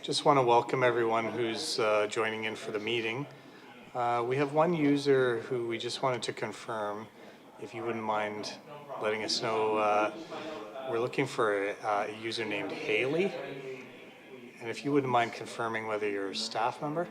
Just want to welcome everyone who's joining in for the meeting. We have one user who we just wanted to confirm, if you wouldn't mind letting us know. We're looking for a user named Haley. And if you wouldn't mind confirming whether you're a staff member.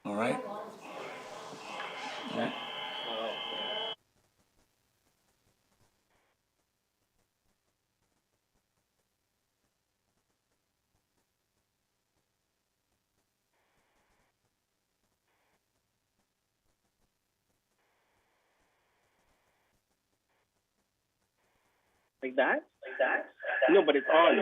All right. Yeah. Like that? No, but it's on.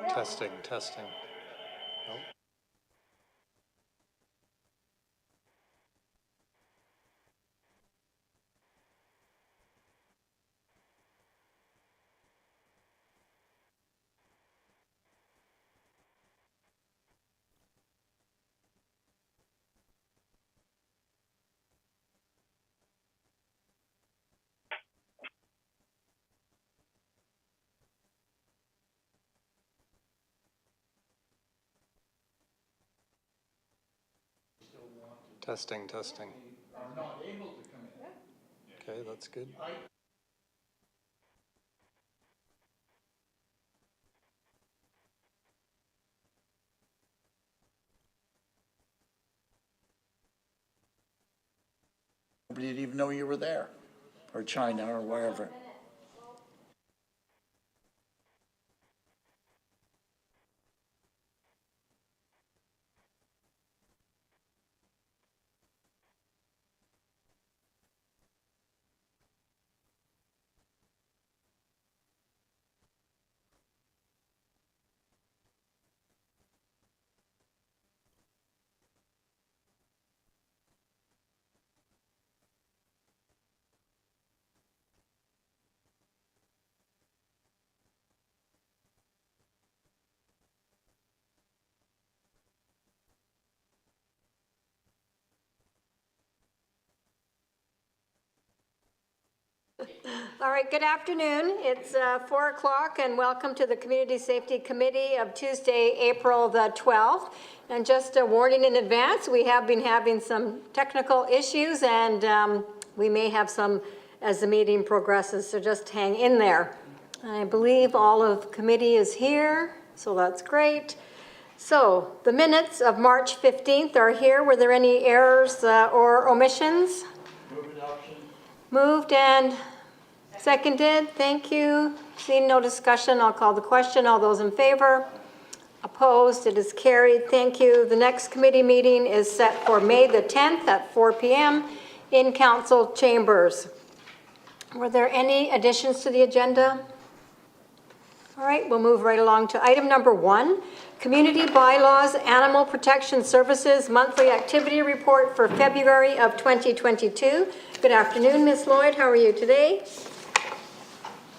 Testing. Nope. Testing, testing. Are not able to come in. Okay, that's good. Nobody didn't even know you were there, or China, or wherever. All right, good afternoon. It's 4 o'clock and welcome to the Community Safety Committee of Tuesday, April the 12th. And just a warning in advance, we have been having some technical issues and we may have some as the meeting progresses, so just hang in there. I believe all of committee is here, so that's great. So the minutes of March 15th are here. Were there any errors or omissions? Move adoption. Moved and seconded, thank you. Seeing no discussion, I'll call the question. All those in favor? Opposed, it is carried, thank you. The next committee meeting is set for May the 10th at 4 p.m. in council chambers. Were there any additions to the agenda? All right, we'll move right along to item number 1, Community Bylaws Animal Protection Services Monthly Activity Report for February of 2022. Good afternoon, Ms. Lloyd. How are you today?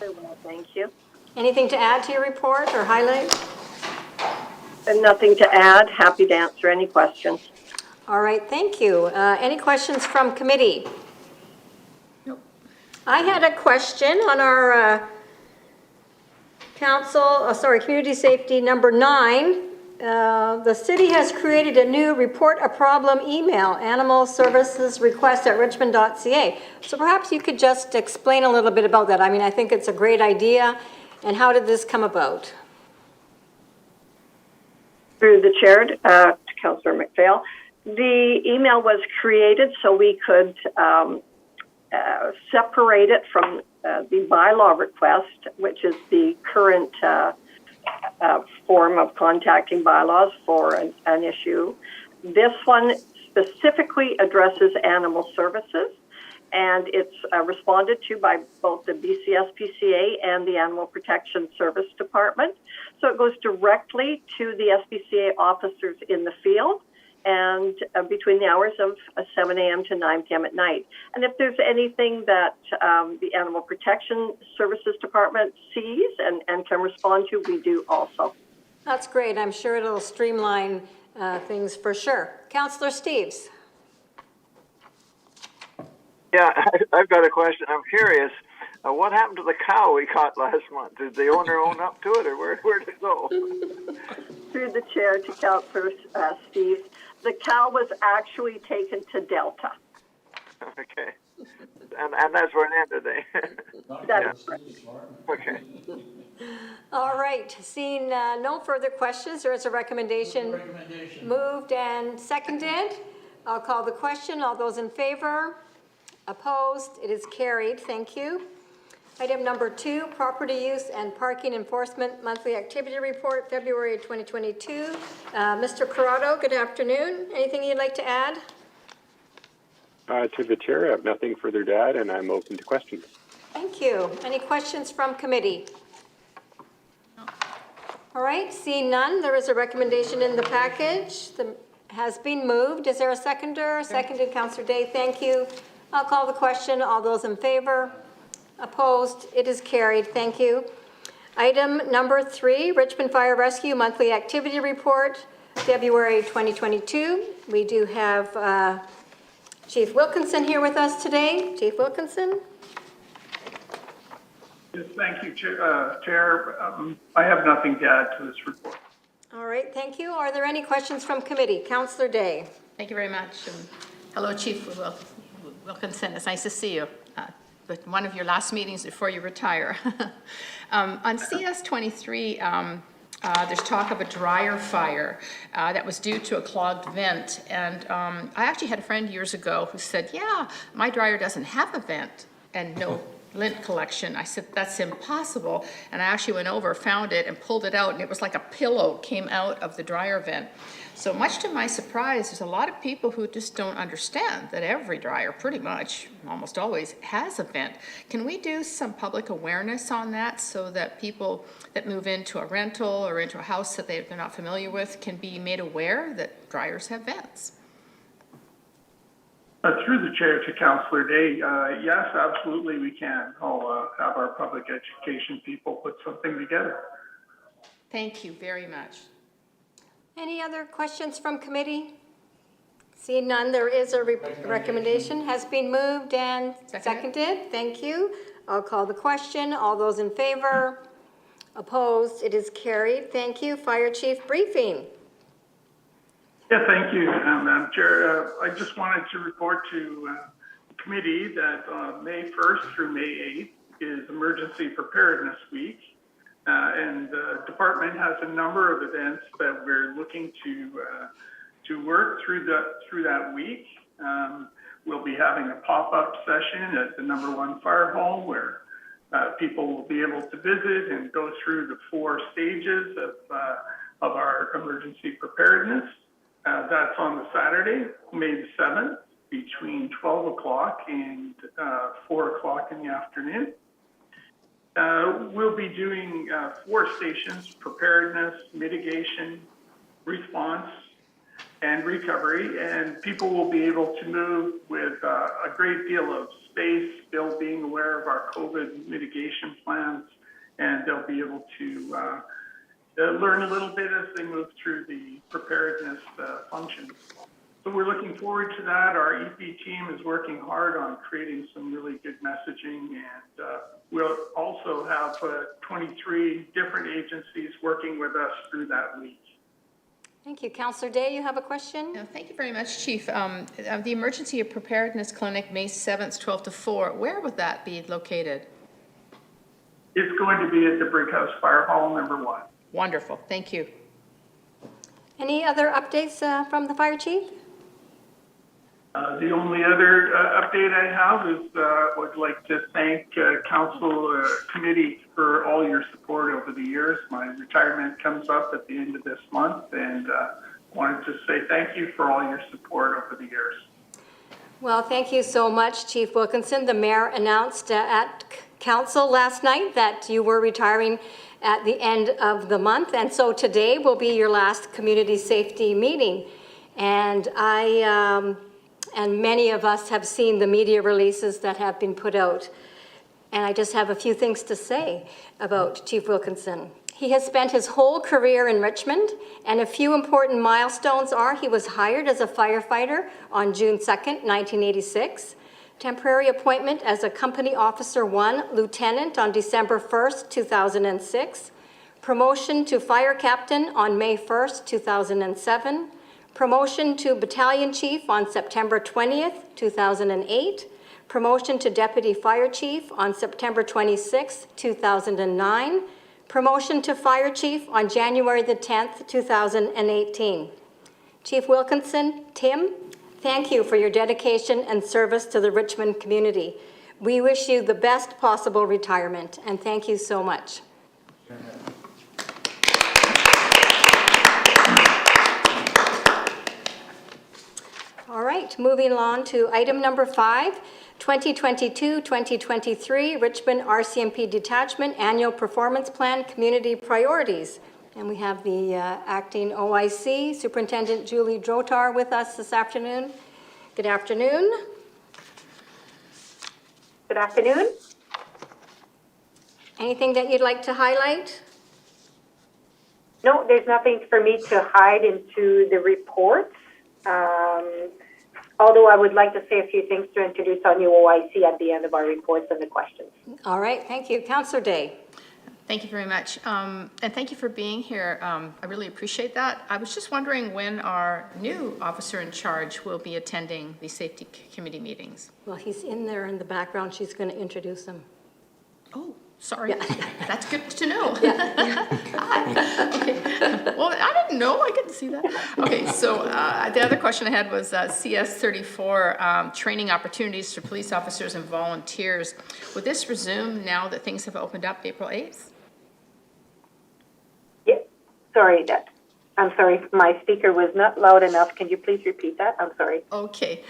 Very well, thank you. Anything to add to your report or highlight? And nothing to add. Happy to answer any questions. All right, thank you. Any questions from committee? Nope. I had a question on our community safety number 9. The city has created a new report a problem email, animal services request at richmond.ca. So perhaps you could just explain a little bit about that. I mean, I think it's a great idea. And how did this come about? Through the chair to Councillor McPhail, the email was created so we could separate it from the bylaw request, which is the current form of contacting bylaws for an issue. This one specifically addresses animal services, and it's responded to by both the BCSPCA and the Animal Protection Service Department. So it goes directly to the SPCA officers in the field and between the hours of 7 a.m. to 9 p.m. at night. And if there's anything that the Animal Protection Services Department sees and can respond to, we do also. That's great. I'm sure it'll streamline things for sure. Councillor Steves. Yeah, I've got a question. I'm curious. What happened to the cow we caught last month? Did the owner own up to it, or where did it go? Through the chair to Councillor Steve, the cow was actually taken to Delta. Okay. And that's where it ended, eh? That's yeah. Okay. All right. Seeing no further questions, there is a recommendation. Moved and seconded. I'll call the question. All those in favor? Opposed? It is carried. Thank you. Item number 2, Property Use and Parking Enforcement Monthly Activity Report, February 2022. Mr. Corrado, good afternoon. Anything you'd like to add? To the chair, I have nothing further to add, and I'm open to questions. Thank you. Any questions from committee? No. All right, seeing none, there is a recommendation in the package that has been moved. Is there a seconder? Seconded, Councillor Day. Thank you. I'll call the question. All those in favor? Opposed? It is carried. Thank you. Item number 3, Richmond Fire Rescue Monthly Activity Report, February 2022. We do have Chief Wilkinson here with us today. Chief Wilkinson. Yes, thank you, Chair. I have nothing to add to this report. All right, thank you. Are there any questions from committee? Councillor Day. Thank you very much. Hello, Chief Wilkinson. It's nice to see you. But one of your last meetings before you retire. On CS 23, there's talk of a dryer fire that was due to a clogged vent. And I actually had a friend years ago who said, yeah, my dryer doesn't have a vent and no lint collection. I said, that's impossible. And I actually went over, found it, and pulled it out, and it was like a pillow came out of the dryer vent. So much to my surprise, there's a lot of people who just don't understand that every dryer, pretty much, almost always, has a vent. Can we do some public awareness on that so that people that move into a rental or into a house that they're not familiar with can be made aware that dryers have vents? Through the chair to Councillor Day, yes, absolutely we can. I'll have our public education people put something together. Thank you very much. Any other questions from committee? Seeing none, there is a recommendation. Has been moved and seconded. Thank you. I'll call the question. All those in favor? Opposed? It is carried. Thank you. Fire Chief briefing. Yeah, thank you, Madam Chair. I just wanted to report to the committee that May 1st through May 8th is Emergency Preparedness Week. And the department has a number of events that we're looking to work through that week. We'll be having a pop-up session at the #1 fire hall where people will be able to visit and go through the 4 stages of our emergency preparedness. That's on the Saturday, May the 7th, between 12 o'clock and 4 o'clock in the afternoon. We'll be doing 4 stations: preparedness, mitigation, response, and recovery. And people will be able to move with a great deal of space, still being aware of our COVID mitigation plans, and they'll be able to learn a little bit as they move through the preparedness functions. So we're looking forward to that. Our EP team is working hard on creating some really good messaging, and we'll also have 23 different agencies working with us through that week. Thank you. Councillor Day, you have a question? No, thank you very much, Chief. The Emergency Preparedness Clinic, May 7th, 12 to 4, where would that be located? It's going to be at the Brighouse Fire Hall, #1. Wonderful. Thank you. Any other updates from the Fire Chief? The only other update I have is would like to thank Council Committee for all your support over the years. My retirement comes up at the end of this month, and wanted to say thank you for all your support over the years. Well, thank you so much, Chief Wilkinson. The mayor announced at council last night that you were retiring at the end of the month, and so today will be your last community safety meeting. And and many of us have seen the media releases that have been put out. And I just have a few things to say about Chief Wilkinson. He has spent his whole career in Richmond, and a few important milestones are he was hired as a firefighter on June 2nd, 1986, temporary appointment as a Company Officer 1 Lieutenant on December 1st, 2006, promotion to Fire Captain on May 1st, 2007, promotion to Battalion Chief on September 20th, 2008, promotion to Deputy Fire Chief on September 26th, 2009, promotion to Fire Chief on January the 10th, 2018. Chief Wilkinson, Tim, thank you for your dedication and service to the Richmond community. We wish you the best possible retirement, and thank you so much. All right, moving on to item number 5, 2022-2023 Richmond Rcmp Detachment Annual Performance Plan Community Priorities. And we have the acting OIC, Superintendent Julie Drotar, with us this afternoon. Good afternoon. Good afternoon. Anything that you'd like to highlight? No, there's nothing for me to hide into the reports. Although I would like to say a few things to introduce our new OIC at the end of our reports and the questions. All right, thank you. Councillor Day. Thank you very much. And thank you for being here. I really appreciate that. I was just wondering when our new officer in charge will be attending the safety committee meetings. Well, he's in there in the background. She's going to introduce him. Oh, sorry. That's good to know. Okay. Well, I didn't know. I couldn't see that. Okay, so the other question I had was CS 34, training opportunities for police officers and volunteers. Would this resume now that things have opened up April 8th? Yeah, sorry, I'm sorry, my speaker was not loud enough. Can you please repeat that? I'm sorry. Okay.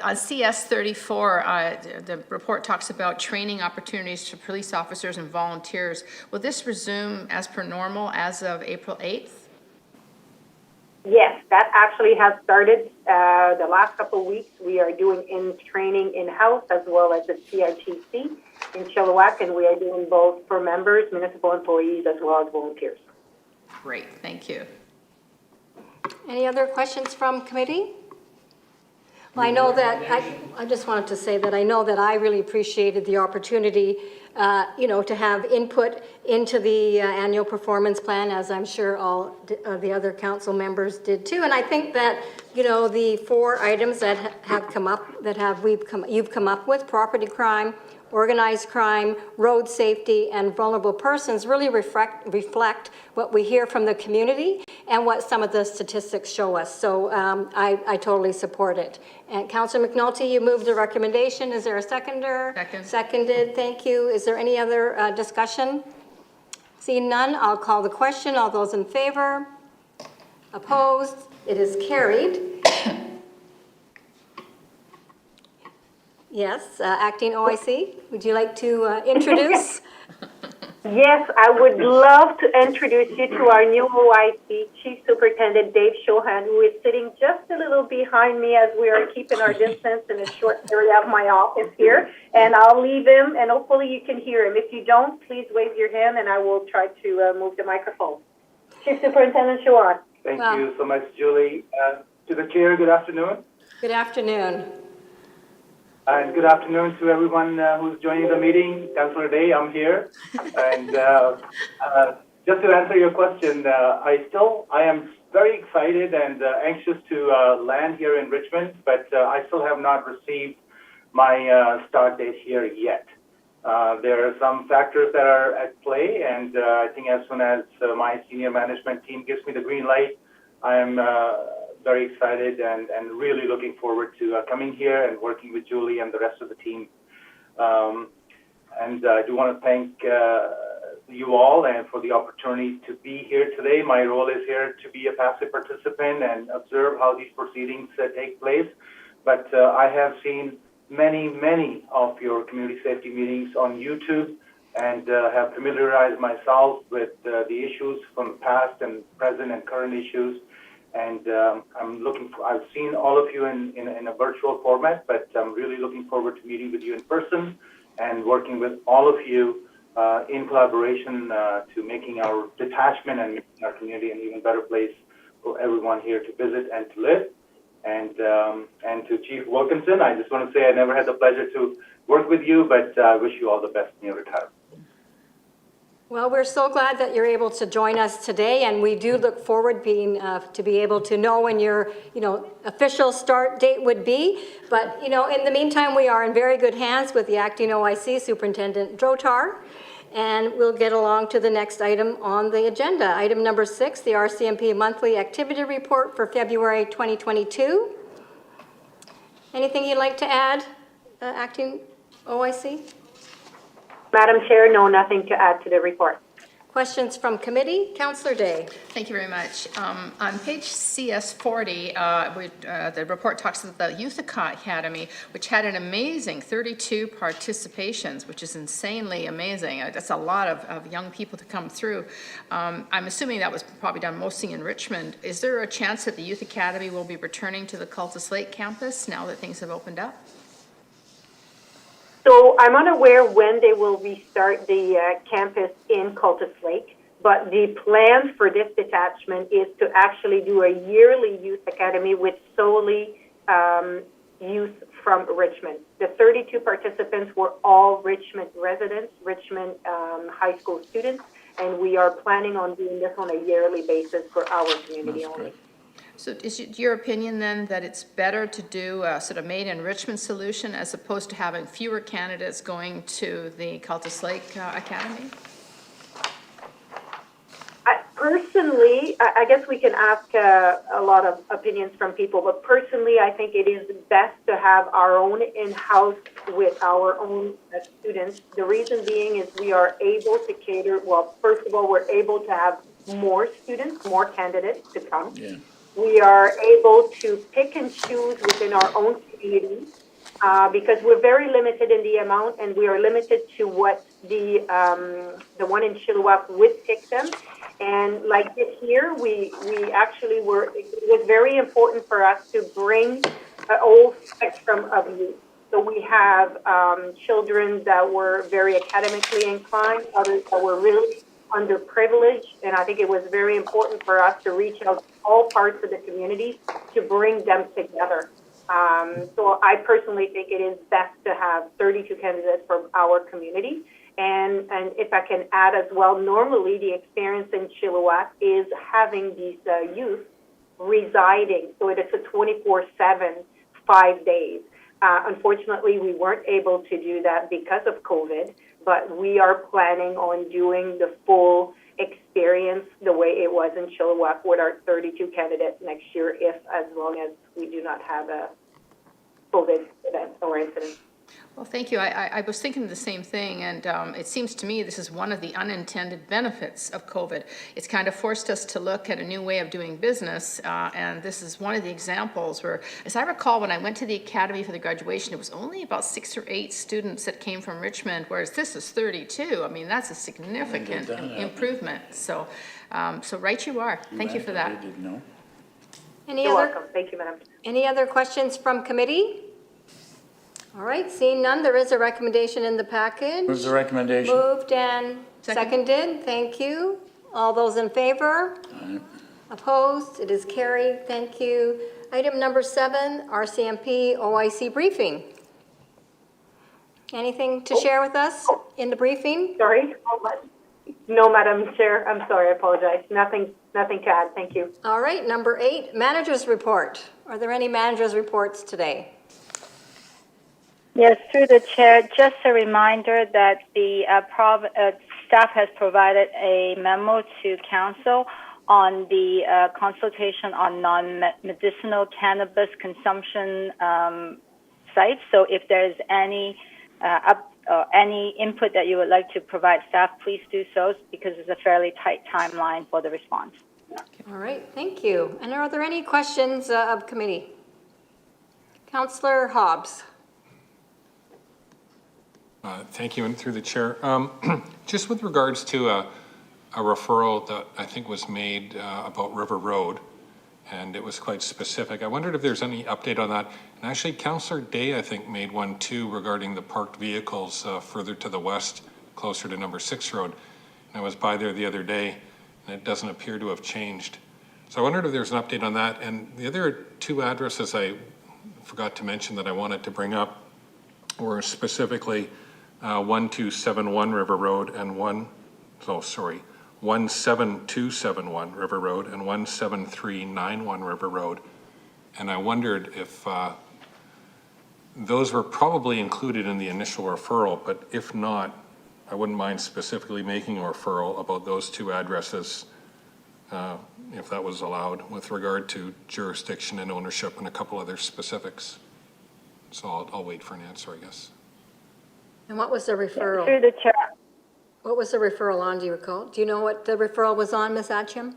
On CS 34, the report talks about training opportunities for police officers and volunteers. Will this resume as per normal as of April 8th? Yes, that actually has started the last couple of weeks. We are doing training in-house as well as at CRTC in Chilliwack, and we are doing both for members, municipal employees, as well as volunteers. Great, thank you. Any other questions from committee? Well, I know that, I just wanted to say that I know that I really appreciated the opportunity, to have input into the annual performance plan, as I'm sure all the other council members did too. And I think that, the 4 items that have come up, you've come up with, property crime, organized crime, road safety, and vulnerable persons really reflect what we hear from the community and what some of the statistics show us. So I totally support it. And Councillor McNulty, you moved the recommendation. Is there a seconder? Second. Seconded. Thank you. Is there any other discussion? Seeing none, I'll call the question. All those in favor? Opposed? It is carried. Yes, Acting OIC, would you like to introduce? Yes, I would love to introduce you to our new OIC, Chief Superintendent Dave Shohan, who is sitting just a little behind me as we are keeping our distance in a short area of my office here. And I'll leave him, and hopefully you can hear him. If you don't, please wave your hand, and I will try to move the microphone. Chief Superintendent Shohan. Thank you so much, Julie. To the chair, good afternoon. Good afternoon. And good afternoon to everyone who's joining the meeting. Councillor Day, I'm here. And just to answer your question, I am very excited and anxious to land here in Richmond, but I still have not received my start date here yet. There are some factors that are at play, and I think as soon as my senior management team gives me the green light, I am very excited and really looking forward to coming here and working with Julie and the rest of the team. And I do want to thank you all and for the opportunity to be here today. My role is here to be a passive participant and observe how these proceedings take place. But I have seen many of your community safety meetings on YouTube and have familiarized myself with the issues from past and present and current issues. And I've seen all of you in a virtual format, but I'm really looking forward to meeting with you in person and working with all of you in collaboration to making our detachment and making our community an even better place for everyone here to visit and to live. And to Chief Wilkinson, I just want to say I never had the pleasure to work with you, but I wish you all the best in your retirement. Well, we're so glad that you're able to join us today, and we do look forward to be able to know when your official start date would be. But in the meantime, we are in very good hands with the acting OIC Superintendent Drotar, and we'll get along to the next item on the agenda. Item number 6, the Rcmp monthly activity report for February 2022. Anything you'd like to add, acting OIC? Madam Chair, no, nothing to add to the report. Questions from committee? Councillor Day. Thank you very much. On page CS 40, the report talks about the Youth Academy, which had an amazing 32 participations, which is insanely amazing. That's a lot of young people to come through. I'm assuming that was probably done mostly in Richmond. Is there a chance that the Youth Academy will be returning to the Cultus Lake campus now that things have opened up? So I'm unaware when they will restart the campus in Cultus Lake, but the plan for this detachment is to actually do a yearly youth academy with solely youth from Richmond. The 32 participants were all Richmond residents, Richmond high school students, and we are planning on doing this on a yearly basis for our community That's only. great. So is it your opinion then that it's better to do a sort of made in Richmond solution as opposed to having fewer candidates going to the Cultus Lake Academy? Personally, I guess we can ask a lot of opinions from people, but personally, I think it is best to have our own in-house with our own students. The reason being is we are able to cater, well, first of all, we're able to have more students, more candidates to come. Yeah. We are able to pick and choose within our own community because we're very limited in the amount, and we are limited to what the one in Chilliwack would pick them. And like this year, we actually were, it was very important for us to bring an whole spectrum of youth. So we have children that were very academically inclined, others that were really underprivileged, and I think it was very important for us to reach out to all parts of the community to bring them together. So I personally think it is best to have 32 candidates from our community. And if I can add as well, normally the experience in Chilliwack is having these youth residing. So it is a 24/7, 5 days. Unfortunately, we weren't able to do that because of COVID, but we are planning on doing the full experience the way it was in Chilliwack with our 32 candidates next year, as long as we do not have a COVID event or incident. Well, thank you. I was thinking the same thing, and it seems to me this is one of the unintended benefits of COVID. It's kind of forced us to look at a new way of doing business, and this is one of the examples where, as I recall, when I went to the academy for the graduation, it was only about 6 or 8 students that came from Richmond, whereas this is 32. I mean, that's a significant improvement. So, so right you are. Thank you for that. I didn't know. You're welcome. Thank you, Madam. Any other questions from committee? All right, seeing none, there is a recommendation in the package. Where's the recommendation? Moved and seconded. Thank you. All those in favor? Aye. Opposed? It is carried. Thank you. Item number 7, RCMP OIC briefing. Anything to share with us in the briefing? Sorry? No, Madam Chair. I'm sorry. I apologize. Nothing to add. Thank you. All right, number 8, manager's report. Are there any manager's reports today? Yes, through the chair, just a reminder that the staff has provided a memo to council on the consultation on non-medicinal cannabis consumption sites. So if there's any input that you would like to provide staff, please do so, because it's a fairly tight timeline for the response. All right, thank you. And are there any questions of committee? Councillor Hobbs. Thank you, and through the chair. Just with regards to a referral that I think was made about River Road, and it was quite specific. I wondered if there's any update on that. And actually, Councillor Day, I think, made one too regarding the parked vehicles further to the west, closer to number 6 Road. And I was by there the other day, and it doesn't appear to have changed. So I wondered if there's an update on that. And the other 2 addresses I forgot to mention that I wanted to bring up were specifically 12771 River Road and 17271 River Road and 17391 River Road. And I wondered if those were probably included in the initial referral, but if not, I wouldn't mind specifically making a referral about those 2 addresses, if that was allowed, with regard to jurisdiction and ownership and a couple other specifics. So I'll wait for an answer, I guess. And what was the referral? Through the chair. What was the referral on, do you recall? Do you know what the referral was on, Ms. Atcham?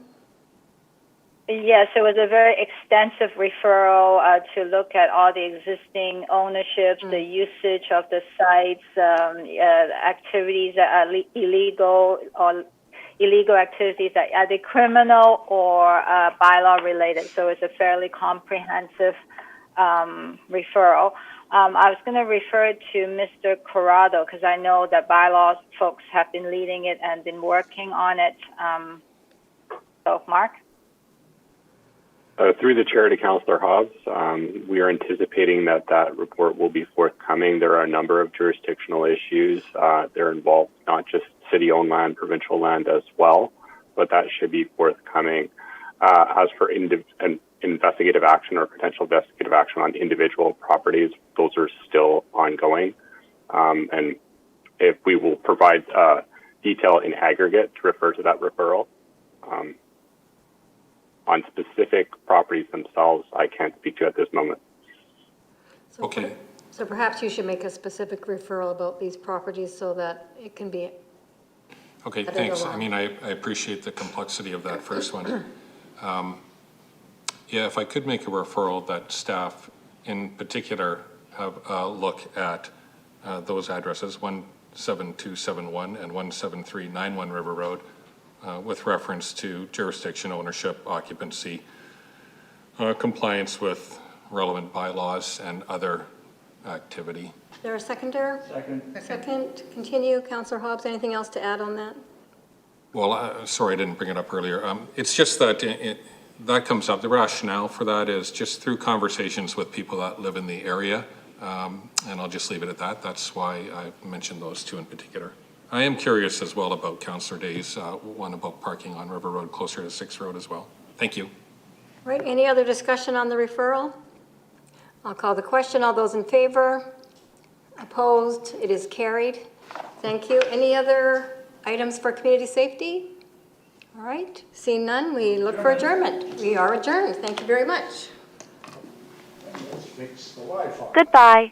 Yes, it was a very extensive referral to look at all the existing ownership, the usage of the sites, activities that are illegal activities that are either criminal or bylaw related. So it's a fairly comprehensive referral. I was going to refer to Mr. Corrado because I know that bylaws folks have been leading it and been working on it. So, Mark? Through the chair to Councillor Hobbs, we are anticipating that report will be forthcoming. There are a number of jurisdictional issues. They're involved not just city-owned land, provincial land as well, but that should be forthcoming. As for investigative action or potential investigative action on individual properties, those are still ongoing. And if we will provide detail in aggregate to refer to that referral. On specific properties themselves, I can't speak to at this moment. Okay. So perhaps you should make a specific referral about these properties so that it can be. Okay, thanks. I mean, I appreciate the complexity of that first one. Yeah, if I could make a referral that staff in particular have a look at those addresses, 17271 and 17391 River Road, with reference to jurisdiction, ownership, occupancy, compliance with relevant bylaws and other activity. Is there a seconder? Second. Continue. Councillor Hobbs, anything else to add on that? Well, sorry, I didn't bring it up earlier. It's just that that comes up. The rationale for that is just through conversations with people that live in the area, and I'll just leave it at that. That's why I mentioned those two in particular. I am curious as well about Councillor Day's one about parking on River Road closer to 6th Road as well. Thank you. Right, any other discussion on the referral? I'll call the question. All those in favor? Opposed? It is carried. Thank you. Any other items for community safety? All right, seeing none, we look for adjournment. We are adjourned. Thank you very much. Fix the Wi-Fi. Goodbye.